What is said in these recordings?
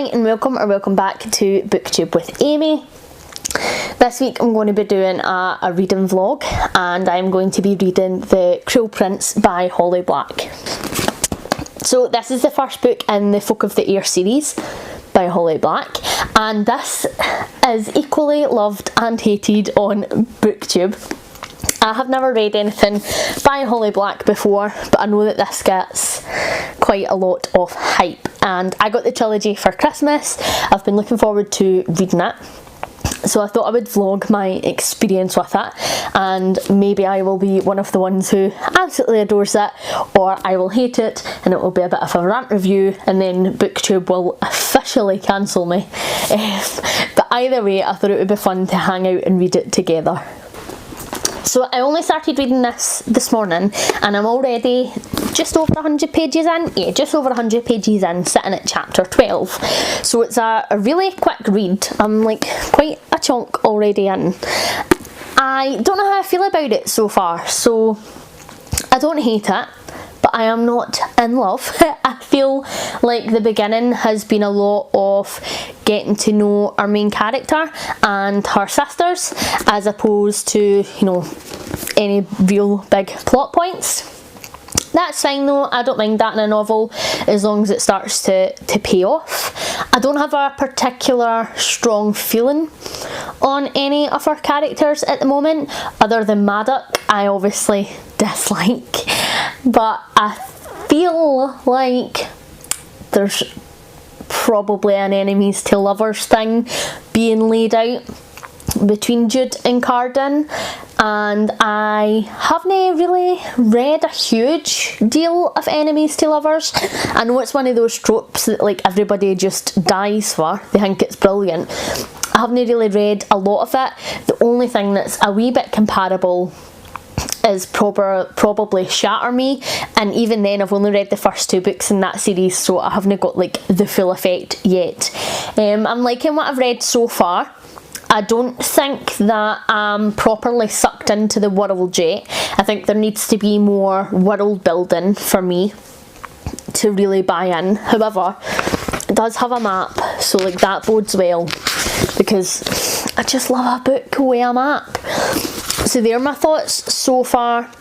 Hi and welcome back to BookTube with Amy. This week I'm going to be doing a reading vlog, and I'm going to be reading The Cruel Prince by Holly Black. So this is the first book in the Folk of the Air series by Holly Black, and this is equally loved and hated on BookTube. I have never read anything by Holly Black before, but I know that this gets quite a lot of hype, and I got the trilogy for Christmas. I've been looking forward to reading it, so I thought I would vlog my experience with it, and maybe I will be one of the ones who absolutely adores it, or I will hate it and it will be a bit of a rant review and then BookTube will officially cancel me. But either way, I thought it would be fun to hang out and read it together. So I only started reading this morning, and I'm already just over 100 pages in. Yeah, just over 100 pages in, sitting at chapter 12. So it's a really quick read. I'm like quite a chunk already in. I don't know how I feel about it so far. So I don't hate it, but I am not in love. I feel like the beginning has been a lot of getting to know our main character and her sisters, as opposed to, you know, any real big plot points. That's fine though, I don't mind that in a novel as long as it starts to pay off. I don't have a particular strong feeling on any of our characters at the moment, other than Maddock, I obviously dislike. But I feel like there's probably an enemies to lovers thing being laid out between Jude and Cardan, and I haven't really read a huge deal of enemies to lovers. I know it's one of those tropes that like everybody just dies for, they think it's brilliant. I haven't really read a lot of it. The only thing that's a wee bit comparable is probably Shatter Me, and even then I've only read the first two books in that series, so I haven't got like the full effect yet. I'm liking what I've read so far. I don't think that I'm properly sucked into the world yet. I think there needs to be more world building for me to really buy in. However, it does have a map, so like that bodes well, because I just love a book with a map. So there are my thoughts so far.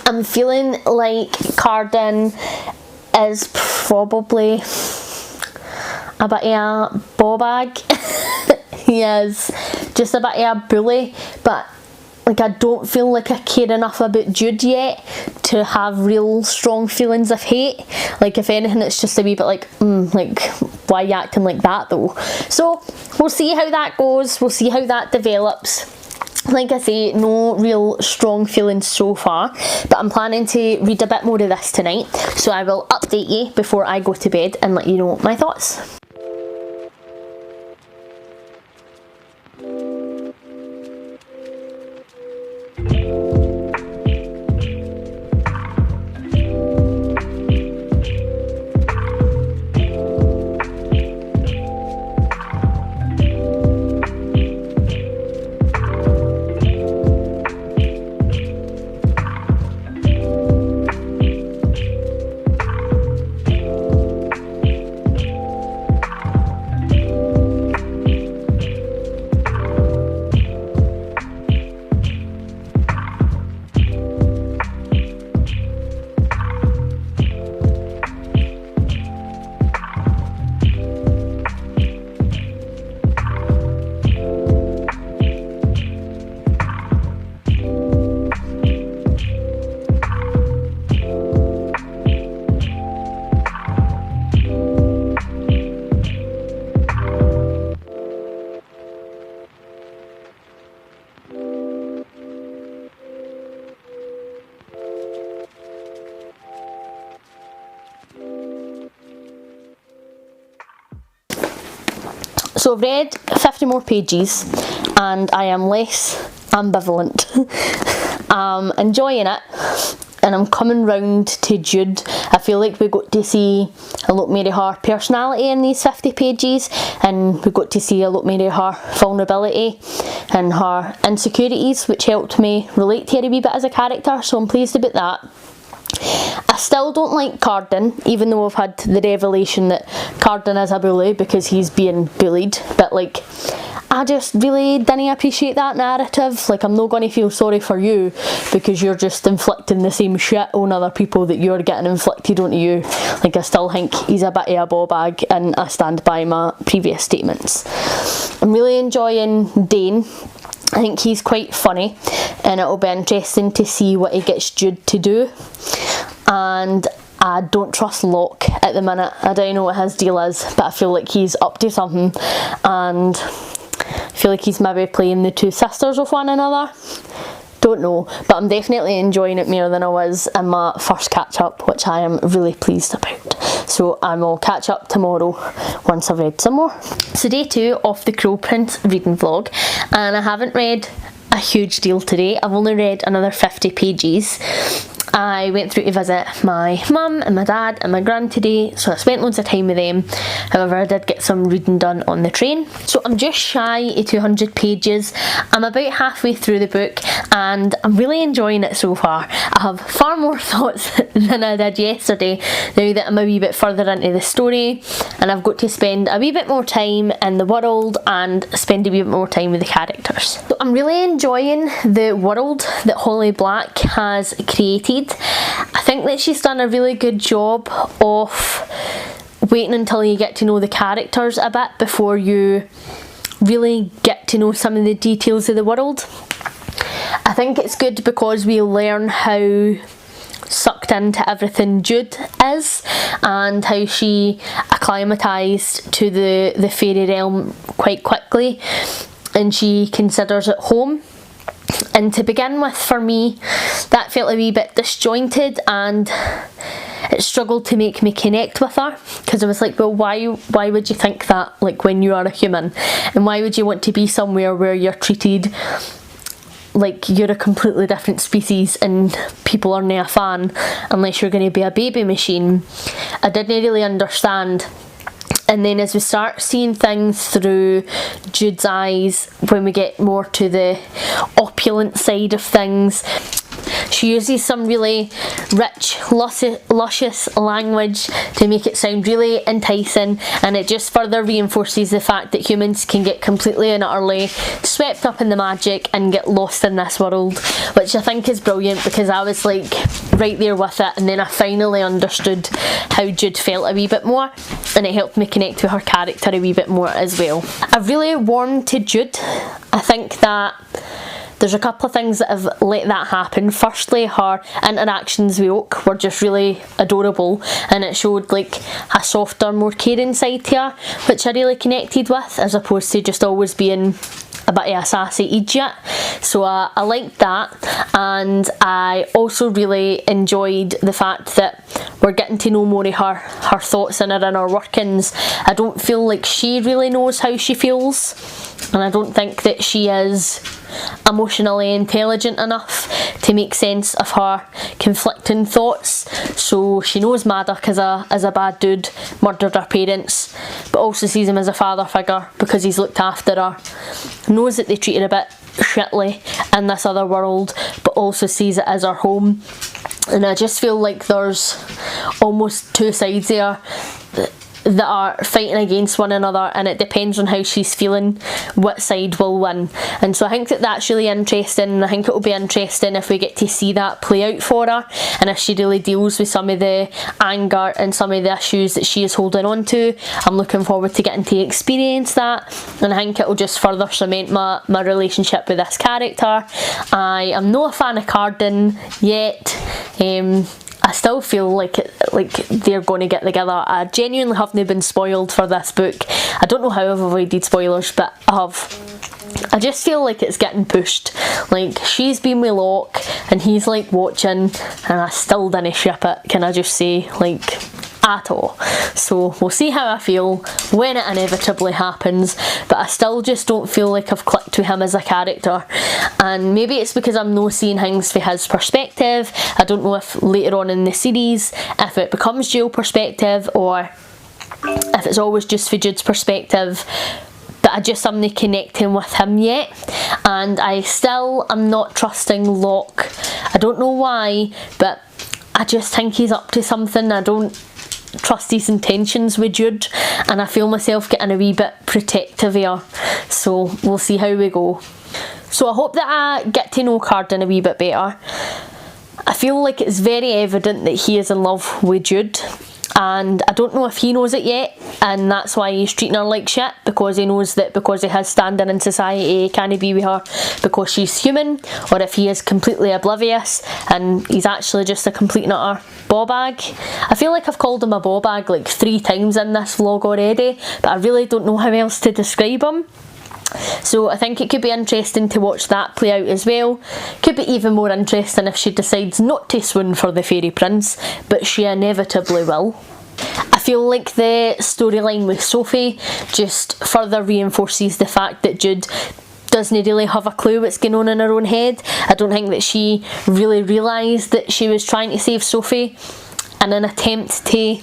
I'm feeling like Cardan is probably a bit of a ball bag. He is just a bit of a bully, but like I don't feel like I care enough about Jude yet to have real strong feelings of hate. Like if anything, it's just a wee bit like, like why are you acting like that though? So we'll see how that goes, we'll see how that develops. Like I say, no real strong feelings so far, but I'm planning to read a bit more of this tonight, so I will update you before I go to bed and let you know my thoughts. So I've read 50 more pages and I am less ambivalent. I'm enjoying it, and I'm coming round to Jude. I feel like we got to see a lot more of her personality in these 50 pages, and we got to see a lot more of her vulnerability and her insecurities, which helped me relate to her a wee bit as a character, so I'm pleased about that. I still don't like Carden, even though I've had the revelation that Carden is a bully because he's being bullied, but like, I just really didn't appreciate that narrative. Like, I'm not going to feel sorry for you because you're just inflicting the same shit on other people that you're getting inflicted onto you. Like, I still think he's a bit of a ball bag, and I stand by my previous statements. I'm really enjoying Dane. I think he's quite funny, and it'll be interesting to see what he gets Jude to do. And I don't trust Locke at the minute. I don't know what his deal is, but I feel like he's up to something, and I feel like he's maybe playing the two sisters with one another. Don't know, but I'm definitely enjoying it more than I was in my first catch up, which I am really pleased about. So I will catch up tomorrow once I've read some more. So day 2 of the Cruel Prince reading vlog, and I haven't read a huge deal today. I've only read another 50 pages. I went through to visit my mum and my dad and my gran today, so I spent loads of time with them. However, I did get some reading done on the train. So I'm just shy of 200 pages. I'm about halfway through the book and I'm really enjoying it so far. I have far more thoughts than I did yesterday now that I'm a wee bit further into the story, and I've got to spend a wee bit more time in the world and spend a wee bit more time with the characters. So I'm really enjoying the world that Holly Black has created. I think that she's done a really good job of waiting until you get to know the characters a bit before you really get to know some of the details of the world. I think it's good because we learn how sucked into everything Jude is and how she acclimatised to the fairy realm quite quickly, and she considers it home. And to begin with, for me, that felt a wee bit disjointed, and it struggled to make me connect with her, because I was like, well, why would you think that, like, when you are a human, and why would you want to be somewhere where you're treated like you're a completely different species and people are not a fan unless you're going to be a baby machine? I didn't really understand. And then as we start seeing things through Jude's eyes, when we get more to the opulent side of things, she uses some really rich, luscious language to make it sound really enticing, and it just further reinforces the fact that humans can get completely and utterly swept up in the magic and get lost in this world, which I think is brilliant, because I was like right there with it, and then I finally understood how Jude felt a wee bit more, and it helped me connect with her character a wee bit more as well. I've really warmed to Jude. I think that there's a couple of things that have let that happen. Firstly, her interactions with Oak were just really adorable, and it showed like a softer, more caring side to her, which I really connected with, as opposed to just always being a bit of a sassy idiot. So I liked that, and I also really enjoyed the fact that we're getting to know more of her thoughts and her inner workings. I don't feel like she really knows how she feels, and I don't think that she is emotionally intelligent enough to make sense of her conflicting thoughts. So she knows Maddock as a bad dude, murdered her parents, but also sees him as a father figure because he's looked after her, knows that they treat her a bit shitly in this other world, but also sees it as her home. And I just feel like there's almost two sides there that are fighting against one another, and it depends on how she's feeling what side will win. And so I think that that's really interesting, and I think it will be interesting if we get to see that play out for her, and if she really deals with some of the anger and some of the issues that she is holding on to. I'm looking forward to getting to experience that, and I think it will just further cement my relationship with this character. I am not a fan of Carden yet. I still feel like they're going to get together. I genuinely haven't been spoiled for this book. I don't know how I've avoided spoilers, but I have. I just feel like it's getting pushed. Like, she's been with Locke and he's like watching, and I still didn't ship it, can I just say, like, at all. So we'll see how I feel when it inevitably happens, but I still just don't feel like I've clicked with him as a character, and maybe it's because I'm not seeing things from his perspective. I don't know if later on in the series if it becomes dual perspective or if it's always just for Jude's perspective, but I just am not connecting with him yet, and I still am not trusting Locke. I don't know why, but I just think he's up to something. I don't trust his intentions with Jude, and I feel myself getting a wee bit protective here, so we'll see how we go. So I hope that I get to know Carden a wee bit better. I feel like it's very evident that he is in love with Jude, and I don't know if he knows it yet, and that's why he's treating her like shit, because he knows that because he has standing in society he can't be with her because she's human, or if he is completely oblivious and he's actually just a complete and utter ball bag. I feel like I've called him a ball bag like 3 times in this vlog already, but I really don't know how else to describe him. So I think it could be interesting to watch that play out as well. Could be even more interesting if she decides not to swoon for the fairy prince, but she inevitably will. I feel like the storyline with Sophie just further reinforces the fact that Jude doesn't really have a clue what's going on in her own head. I don't think that she really realised that she was trying to save Sophie in an attempt to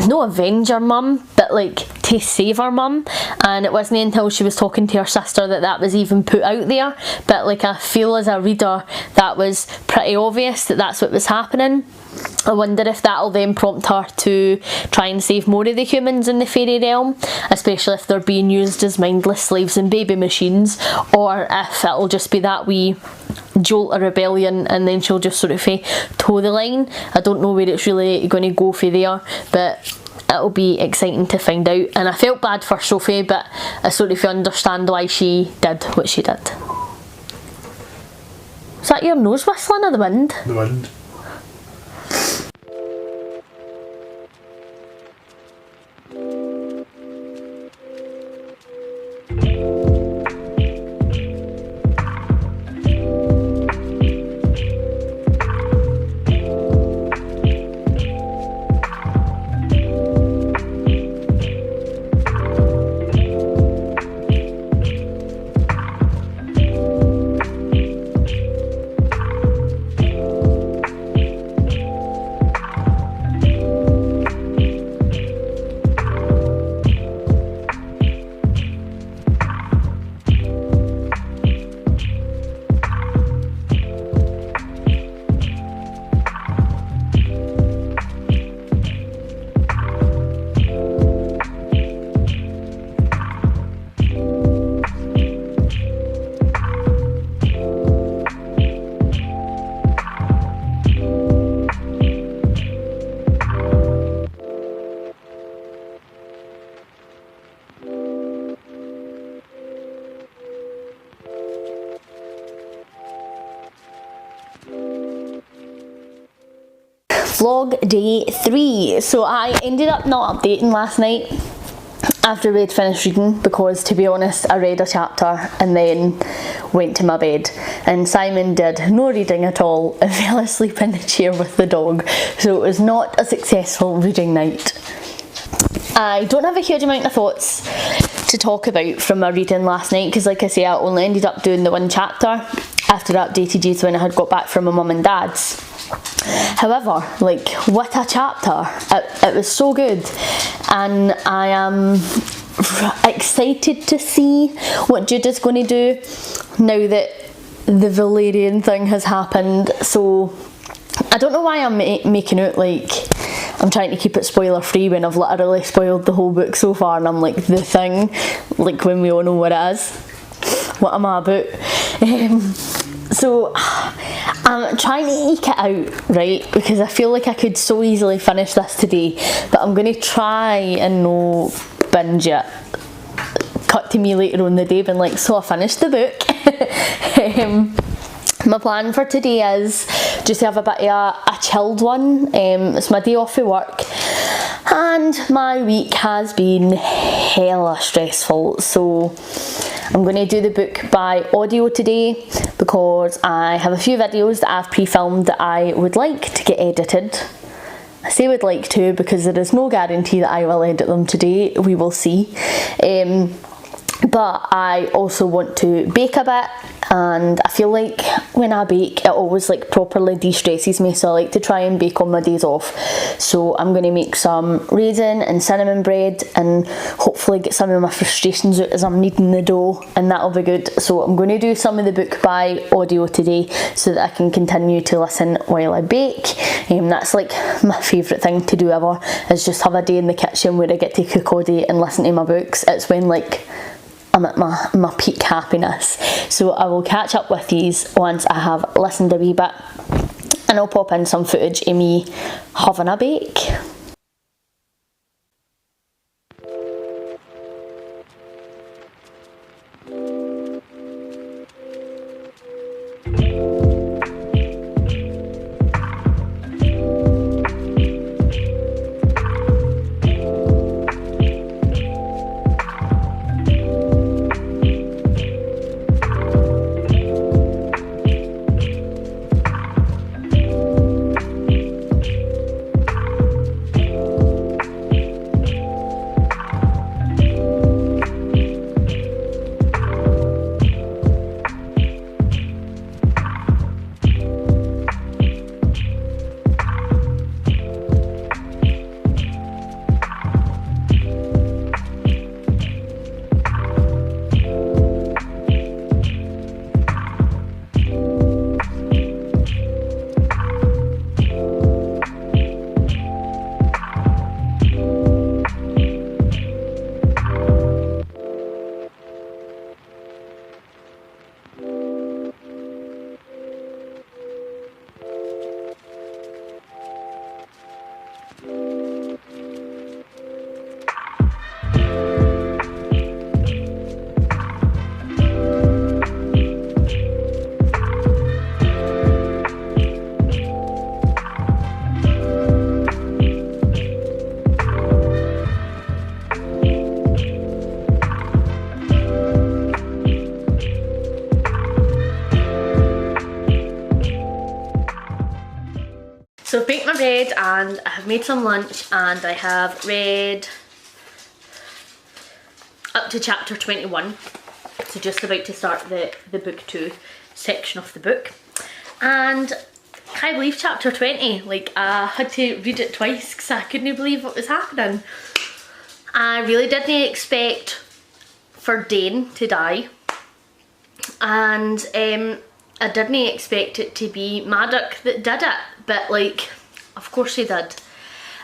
not avenge her mum, but like to save her mum, and it wasn't until she was talking to her sister that that was even put out there. But like, I feel as a reader that was pretty obvious that that's what was happening. I wonder if that'll then prompt her to try and save more of the humans in the fairy realm, especially if they're being used as mindless slaves and baby machines, or if it'll just be that wee jolt of rebellion and then she'll just sort of toe the line. I don't know where it's really going to go for there, but it'll be exciting to find out. And I felt bad for Sophie, but I sort of understand why she did what she did. Is that your nose whistling or the wind? The wind. Vlog day 3. So I ended up not updating last night after we'd finished reading, because to be honest I read a chapter and then went to my bed, and Simon did no reading at all and fell asleep in the chair with the dog, so it was not a successful reading night. I don't have a huge amount of thoughts to talk about from my reading last night, because like I say, I only ended up doing the 1 chapter after I updated you when I had got back from my mum and dad's. However, like, what a chapter. It was so good, and I am excited to see what Jude is going to do now that the Valerian thing has happened. So I don't know why I'm making it like I'm trying to keep it spoiler free when I've literally spoiled the whole book so far, and I'm like, the thing, like, when we all know what it is. What am I about? So I'm trying to eke it out, right, because I feel like I could so easily finish this today, but I'm going to try and no binge it. Cut to me later on the day being like, so I finished the book. My plan for today is just to have a bit of a chilled one. It's my day off for work, and my week has been hella stressful, so I'm going to do the book by audio today, because I have a few videos that I've pre-filmed that I would like to get edited. I say would like to because there is no guarantee that I will edit them today, we will see. But I also want to bake a bit, and I feel like when I bake it always like properly de-stresses me, so I like to try and bake on my days off. So I'm going to make some raisin and cinnamon bread and hopefully get some of my frustrations out as I'm kneading the dough, and that'll be good. So I'm going to do some of the book by audio today so that I can continue to listen while I bake. That's like my favourite thing to do ever, is just have a day in the kitchen where I get to cook all day and listen to my books. It's when like I'm at my peak happiness. So I will catch up with these once I have listened a wee bit, and I'll pop in some footage of me having a bake. So I've baked my bread and I have made some lunch, and I have read up to chapter 21, so just about to start the BookTube section of the book. And I can't believe chapter 20, like I had to read it twice because I couldn't believe what was happening. I really didn't expect for Dane to die, and I didn't expect it to be Maddox that did it, but like, of course he did.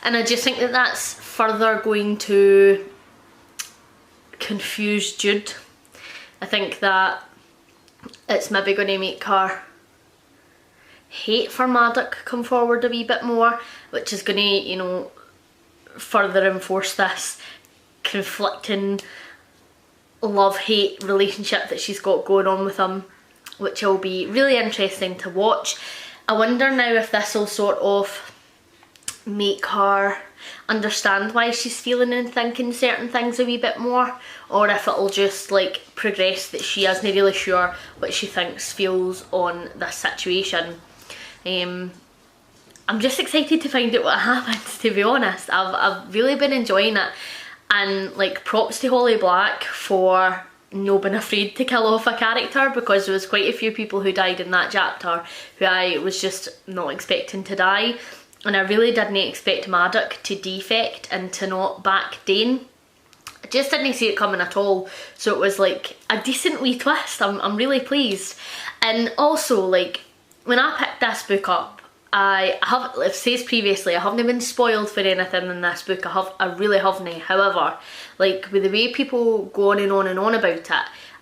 And I just think that that's further going to confuse Jude. I think that it's maybe going to make her hate for Maddox come forward a wee bit more, which is going to, you know, further enforce this conflicting love-hate relationship that she's got going on with him, which will be really interesting to watch. I wonder now if this will sort of make her understand why she's feeling and thinking certain things a wee bit more, or if it'll just like progress that she isn't really sure what she thinks, feels on this situation. I'm just excited to find out what happens, to be honest. I've really been enjoying it, and like props to Holly Black for not being afraid to kill off a character, because there was quite a few people who died in that chapter who I was just not expecting to die, and I really didn't expect Maddox to defect and to not back Dane. I just didn't see it coming at all, so it was like a decent wee twist. I'm really pleased. And also, like, when I picked this book up, I've said previously, I haven't been spoiled for anything in this book. I really haven't. However, like with the way people go on and on and on about it,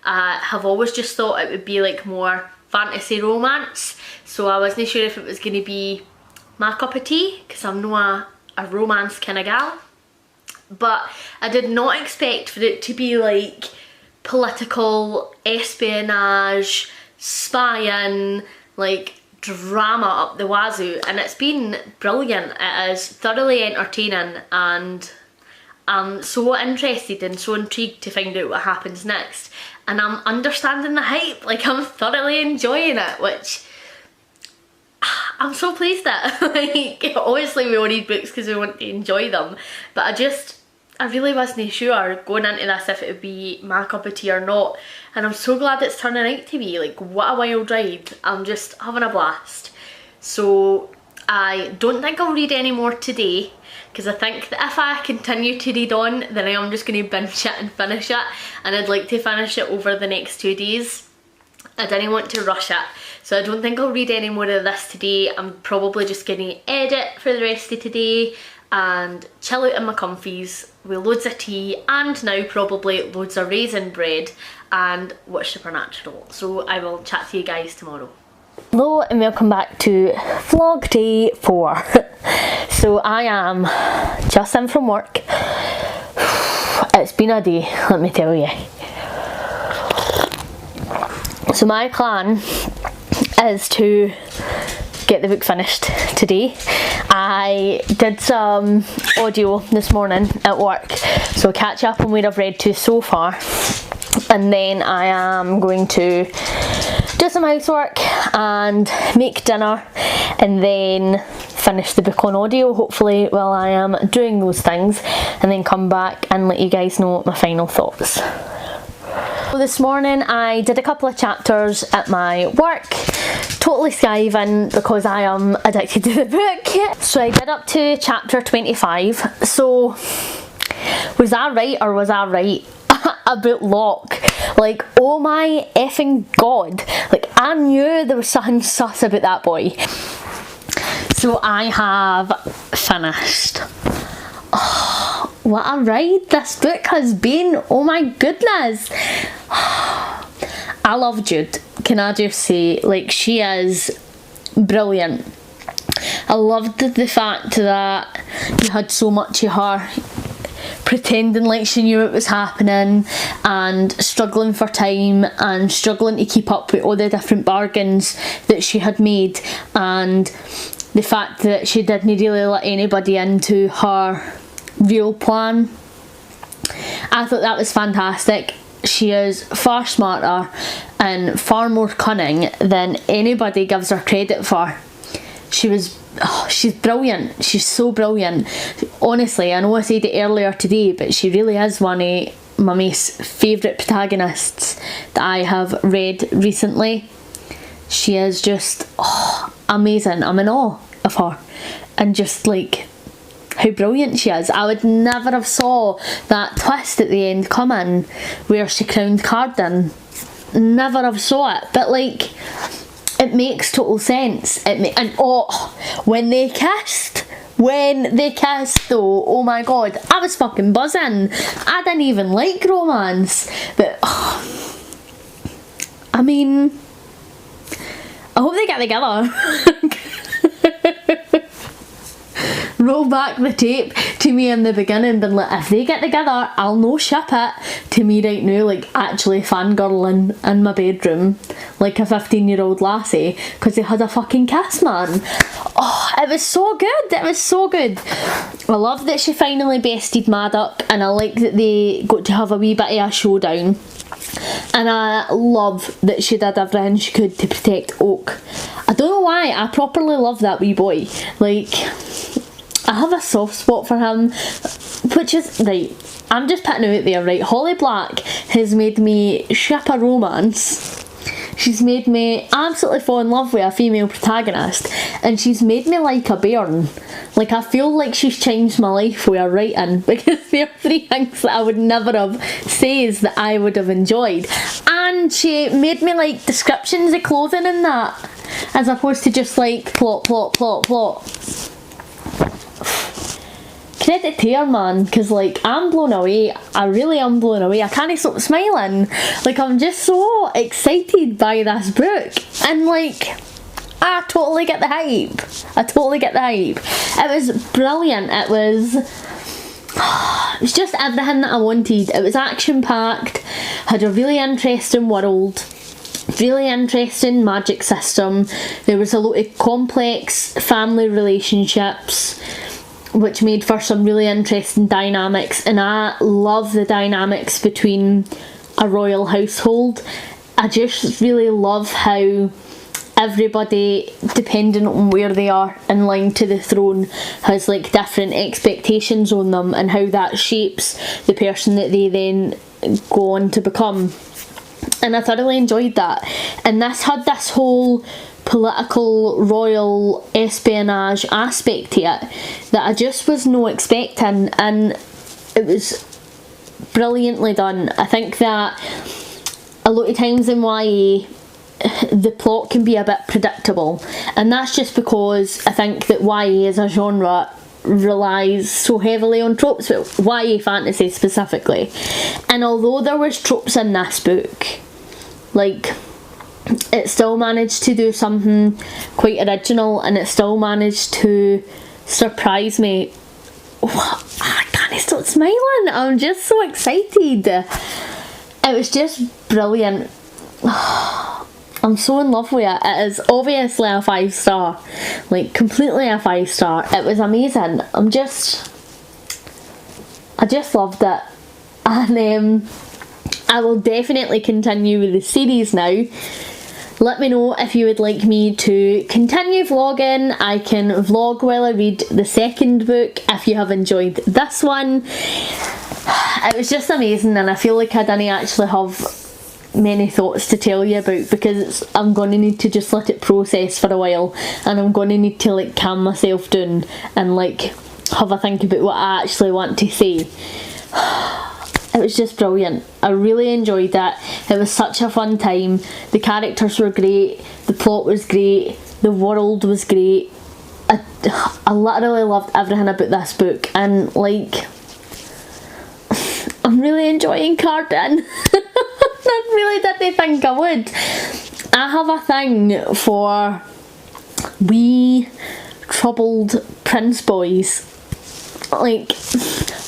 I have always just thought it would be like more fantasy romance. So I wasn't sure if it was going to be my cup of tea, because I'm not a romance kind of gal. But I did not expect for it to be like political, espionage, spying, like drama up the wazoo, and it's been brilliant. It is thoroughly entertaining, and I'm so interested and so intrigued to find out what happens next, and I'm understanding the hype. Like, I'm thoroughly enjoying it, which I'm so pleased at. Like, obviously we all read books because we want to enjoy them, but I really wasn't sure going into this if it would be my cup of tea or not, and I'm so glad it's turning out to be. Like, what a wild ride. I'm just having a blast. So I don't think I'll read any more today, because I think that if I continue to read on, then I am just going to binge it and finish it, and I'd like to finish it over the next 2 days. I didn't want to rush it, so I don't think I'll read any more of this today. I'm probably just going to edit for the rest of today and chill out in my comfies with loads of tea, and now probably loads of raisin bread, and watch Supernatural. So I will chat to you guys tomorrow. Hello and welcome back to vlog day 4. So I am just in from work. It's been a day, let me tell you. So my plan is to get the book finished today. I did some audio this morning at work, so I'll catch up on where I've read to so far, and then I am going to do some housework and make dinner, and then finish the book on audio hopefully while I am doing those things, and then come back and let you guys know my final thoughts. So this morning I did a couple of chapters at my work, totally skiving because I am addicted to the book. So I did up to chapter 25. So was I right, or was I right about Locke? Like, oh my effing god, like I knew there was something sus about that boy. So I have finished. Oh, what a ride this book has been, oh my goodness. I love Jude, can I just say, like, she is brilliant. I loved the fact that you had so much of her pretending like she knew it was happening, and struggling for time, and struggling to keep up with all the different bargains that she had made, and the fact that she didn't really let anybody into her real plan. I thought that was fantastic. She is far smarter and far more cunning than anybody gives her credit for. She's brilliant. She's so brilliant. Honestly, I know I said it earlier today, but she really is one of my most favourite protagonists that I have read recently. She is just amazing. I'm in awe of her, and just like how brilliant she is. I would never have saw that twist at the end coming where she crowned Cardan. Never have saw it, but like, it makes total sense. And when they kissed though, oh my god, I was fucking buzzing. I didn't even like romance, but I mean, I hope they get together. Roll back the tape to me in the beginning, been like, if they get together, I'll no ship it, to me right now, like actually fangirling in my bedroom like a 15-year-old lassie because they had a fucking kiss, man. Oh, it was so good. It was so good. I love that she finally bested Maddock, and I like that they got to have a wee bit of a showdown. And I love that she did everything she could to protect Oak. I don't know why, I properly love that wee boy. Like, I have a soft spot for him, which is, right, I'm just putting it out there, right, Holly Black has made me ship a romance. She's made me absolutely fall in love with a female protagonist, and she's made me like a bairn. Like, I feel like she's changed my life with her writing, because there are 3 things that I would never have says that I would have enjoyed. And she made me like descriptions of clothing and that, as opposed to just like plot. Credit to her, man, because like, I'm blown away. I really am blown away. I can't stop smiling. Like, I'm just so excited by this book, and like, I totally get the hype. It was brilliant. It was just everything that I wanted. It was action packed, had a really interesting world, really interesting magic system. There was a lot of complex family relationships, which made for some really interesting dynamics, and I love the dynamics between a royal household. I just really love how everybody, depending on where they are in line to the throne, has like different expectations on them, and how that shapes the person that they then go on to become. And I thoroughly enjoyed that. And this had this whole political, royal espionage aspect to it that I just was no expecting, and it was brilliantly done. I think that a lot of times in YA the plot can be a bit predictable, and that's just because I think that YA as a genre relies so heavily on tropes, but YA fantasy specifically. And although there was tropes in this book, like, it still managed to do something quite original, and it still managed to surprise me. I can't stop smiling, I'm just so excited. It was just brilliant. I'm so in love with it. It is obviously a 5-star, like completely a 5-star. It was amazing. I just loved it, and I will definitely continue with the series now. Let me know if you would like me to continue vlogging. I can vlog while I read the second book if you have enjoyed this one. It was just amazing, and I feel like I didn't actually have many thoughts to tell you about, because I'm going to need to just let it process for a while, and I'm going to need to like calm myself down and like have a think about what I actually want to say. It was just brilliant. I really enjoyed it. It was such a fun time. The characters were great, the plot was great, the world was great. I literally loved everything about this book, and like, I'm really enjoying Cardan. I really didn't think I would. I have a thing for wee troubled prince boys, like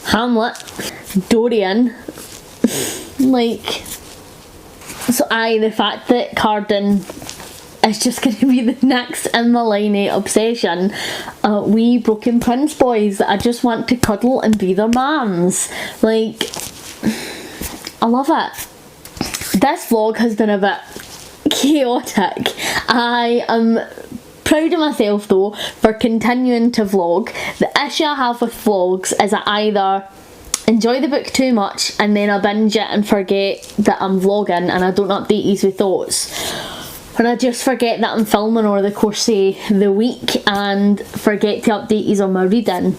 Hamlet, Dorian, like, so the fact that Cardan is just going to be the next in my line of obsession, wee broken prince boys that I just want to cuddle and be their mums. Like, I love it. This vlog has been a bit chaotic. I am proud of myself though for continuing to vlog. The issue I have with vlogs is I either enjoy the book too much and then I binge it and forget that I'm vlogging and I don't update you with thoughts, or I just forget that I'm filming over the course of the week and forget to update you on my reading.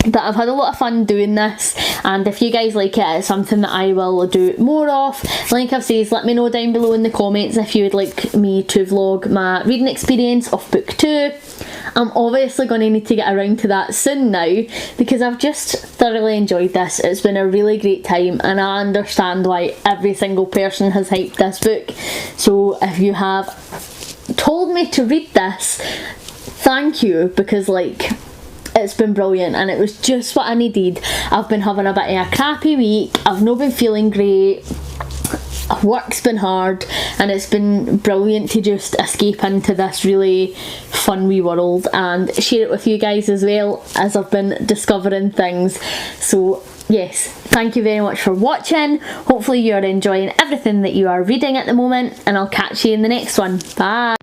But I've had a lot of fun doing this, and if you guys like it, it's something that I will do more of. Like I've said, let me know down below in the comments if you would like me to vlog my reading experience of book 2. I'm obviously going to need to get around to that soon now, because I've just thoroughly enjoyed this. It's been a really great time, and I understand why every single person has hyped this book. So if you have told me to read this, thank you, because like, it's been brilliant and it was just what I needed. I've been having a bit of a crappy week, I've not been feeling great, work's been hard, and it's been brilliant to just escape into this really fun wee world and share it with you guys as well as I've been discovering things. So yes, thank you very much for watching. Hopefully you are enjoying everything that you are reading at the moment, and I'll catch you in the next one. Bye.